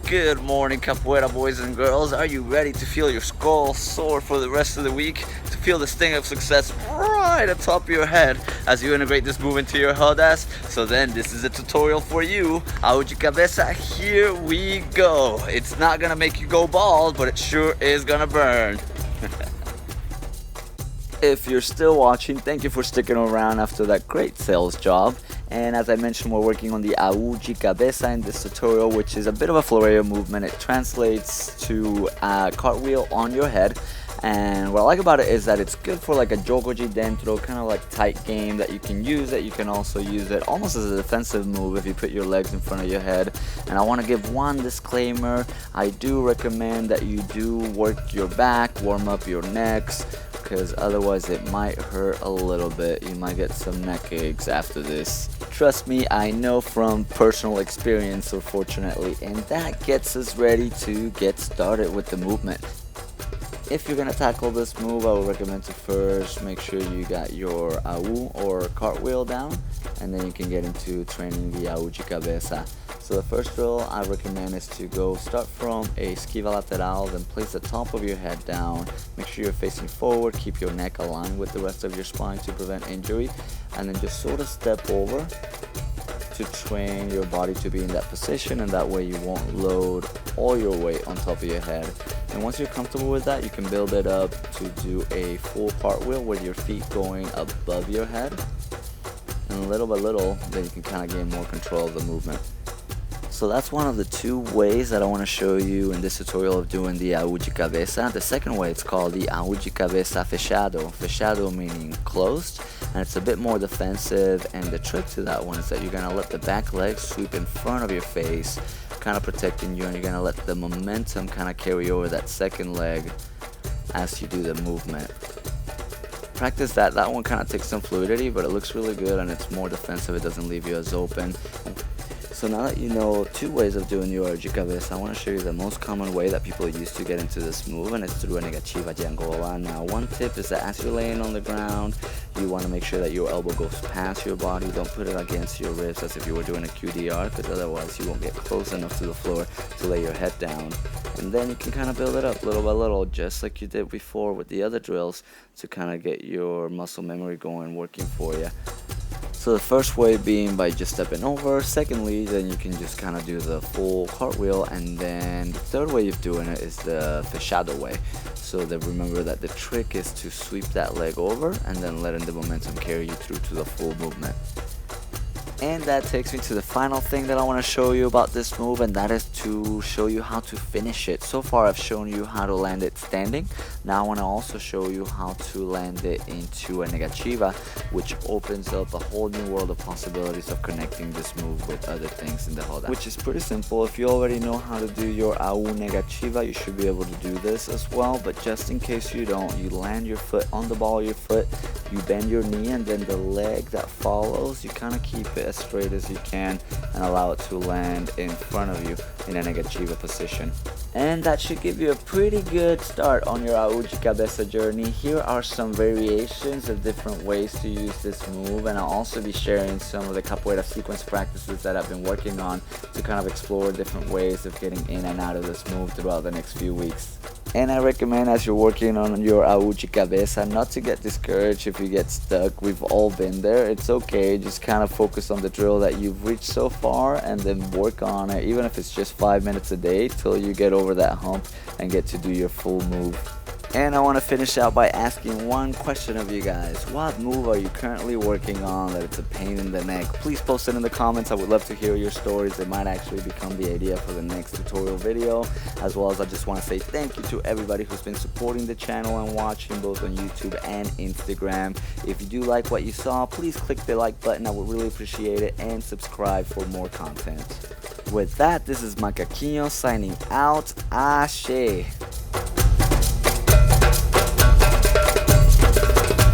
Good morning, Capoeira boys and girls. Are you ready to feel your skull soar for the rest of the week? To feel the sting of success right atop your head as you integrate this move into your rodas? So then this is a tutorial for you. Au de Cabeca, here we go. It's not gonna make you go bald, but it sure is gonna burn. If you're still watching, thank you for sticking around after that great sales job. And as I mentioned, we're working on the Au de Cabeca in this tutorial, which is a bit of a floreo movement. It translates to a cartwheel on your head. And what I like about it is that it's good for like a jogoji dentro, kind of like tight game that you can use it. You can also use it almost as a defensive move if you put your legs in front of your head. And I want to give one disclaimer. I do recommend that you do work your back, warm up your necks, because otherwise it might hurt a little bit. You might get some neck aches after this. Trust me, I know from personal experience, unfortunately, and that gets us ready to get started with the movement. If you're gonna tackle this move, I would recommend to first make sure you got your au or cartwheel down, and then you can get into training the Au de Cabeca. So the first drill I recommend is to start from a esquiva lateral, then place the top of your head down. Make sure you're facing forward, keep your neck aligned with the rest of your spine to prevent injury, and then just sort of step over to train your body to be in that position, and that way you won't load all your weight on top of your head. And once you're comfortable with that, you can build it up to do a full cartwheel with your feet going above your head, and little by little then you can kind of gain more control of the movement. So that's one of the two ways that I want to show you in this tutorial of doing the Au de Cabeca. The second way, it's called the Au de Cabeca Fechado. Fechado meaning closed, and it's a bit more defensive, and the trick to that one is that you're going to let the back leg sweep in front of your face, kind of protecting you, and you're going to let the momentum kind of carry over that second leg as you do the movement. Practice that. That one kind of takes some fluidity, but it looks really good and it's more defensive. It doesn't leave you as open. So now that you know two ways of doing your Au de Cabeca, I want to show you the most common way that people use to get into this move, and it's through a negativa de Angola. Now, one tip is that as you're laying on the ground, you want to make sure that your elbow goes past your body. Don't put it against your ribs as if you were doing a QDR, because otherwise you won't get close enough to the floor to lay your head down. And then you can kind of build it up little by little, just like you did before with the other drills, to kind of get your muscle memory going, working for you. So the first way being by just stepping over. Secondly, then you can just kind of do the full cartwheel, and then the third way of doing it is the fechado way. So that remember that the trick is to sweep that leg over and then letting the momentum carry you through to the full movement. And that takes me to the final thing that I want to show you about this move, and that is to show you how to finish it. So far I've shown you how to land it standing. Now I want to also show you how to land it into a negativa, which opens up a whole new world of possibilities of connecting this move with other things in the roda, which is pretty simple. If you already know how to do your au negativa, you should be able to do this as well. But just in case you don't, you land your foot on the ball of your foot, you bend your knee, and then the leg that follows, you kind of keep it as straight as you can and allow it to land in front of you in a negativa position. And that should give you a pretty good start on your Au de Cabeca journey. Here are some variations of different ways to use this move, and I'll also be sharing some of the capoeira sequence practices that I've been working on to kind of explore different ways of getting in and out of this move throughout the next few weeks. And I recommend, as you're working on your Au de Cabeca, not to get discouraged if you get stuck. We've all been there. It's okay. Just kind of focus on the drill that you've reached so far, and then work on it, even if it's just 5 minutes a day, till you get over that hump and get to do your full move. And I want to finish out by asking one question of you guys. What move are you currently working on that it's a pain in the neck? Please post it in the comments. I would love to hear your stories. It might actually become the idea for the next tutorial video. As well as I just want to say thank you to everybody who's been supporting the channel and watching both on YouTube and Instagram. If you do like what you saw, please click the like button. I would really appreciate it, and subscribe for more content. With that, this is Macaquinho signing out. Ashe.